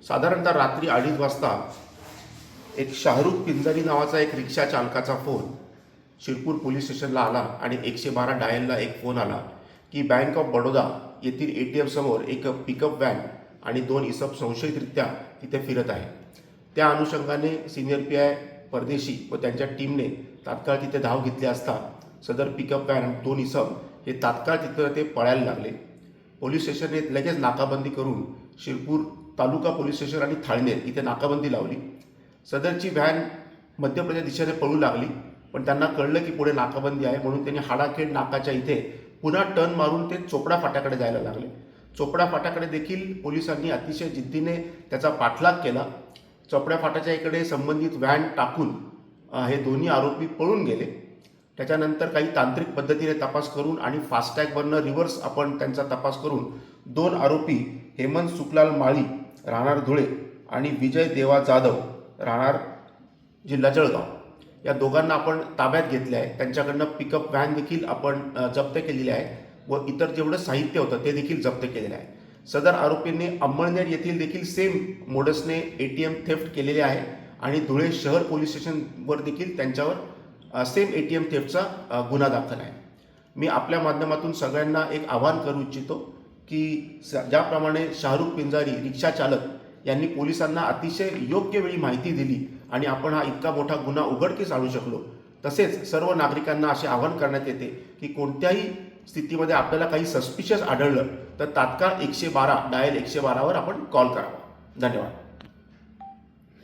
साधारणतः रात्री 2:30 वाजता एक शाहरुख पिंजारी नावाचा एक रिक्षा चालकाचा फोन शिरपूर पोलीस स्टेशनला आला आणि 112 डायलला एक फोन आला की बँक ऑफ बडोदा येथील ATM समोर एक पिकअप व्हॅन आणि 2 इसम संशयितरित्या तिथे फिरत आहे। त्या अनुषंगाने सिनियर PI परदेशी व त्यांच्या टीमने तात्काळ तिथे धाव घेतली असता सदर पिकअप व्हॅन आणि 2 इसम हे तात्काळ तिथे पळायला लागले। पोलीस स्टेशनने लगेच नाकाबंदी करून शिरपूर तालुका पोलीस स्टेशन आणि थाळनेर इथे नाकाबंदी लावली। सदरची व्हॅन मध्य प्रदेश दिशेने पळू लागली, पण त्यांना कळलं की पुढे नाकाबंदी आहे, म्हणून त्यांनी हाडाखेड नाकाच्या इथे पुन्हा टर्न मारून ते चोपडा फाट्याकडे जायला लागले। चोपडा फाट्याकडे देखील पोलिसांनी अतिशय जिद्दीने त्याचा पाठलाग केला। चोपडा फाट्याच्या इकडे संबंधित व्हॅन टाकून हे दोन्ही आरोपी पळून गेले। त्याच्यानंतर काही तांत्रिक पद्धतीने तपास करून आणि फास्टॅगवरनं रिव्हर्स आपण त्यांचा तपास करून 2 आरोपी हेमंत सुखलाल माळी राहणार धुळे आणि विजय देवा जाधव राहणार जिल्हा जळगाव या दोघांना आपण ताब्यात घेतले आहे। त्यांच्याकडनं पिकअप व्हॅन देखील आपण जप्त केलेली आहे व इतर जेवढं साहित्य होतं ते देखील जप्त केलेलं आहे। सदर आरोपींनी अंमळनेर येथील देखील सेम मोडसने ATM थेफ्ट केलेले आहे आणि धुळे शहर पोलीस स्टेशनवर देखील त्यांच्यावर सेम ATM थेफ्टचा गुन्हा दाखल आहे। मी आपल्या माध्यमातून सगळ्यांना एक आवाहन करू इच्छितो की ज्याप्रमाणे शाहरुख पिंजारी रिक्षा चालक यांनी पोलिसांना अतिशय योग्य वेळी माहिती दिली आणि आपण हा इतका मोठा गुन्हा उघडकीस आणू शकलो, तसेच सर्व नागरिकांना असे आवाहन करण्यात येते की कोणत्याही स्थितीमध्ये आपल्याला काही सस्पिशियस आढळलं तर तात्काळ 112 डायल 112 वर आपण कॉल करावा। धन्यवाद।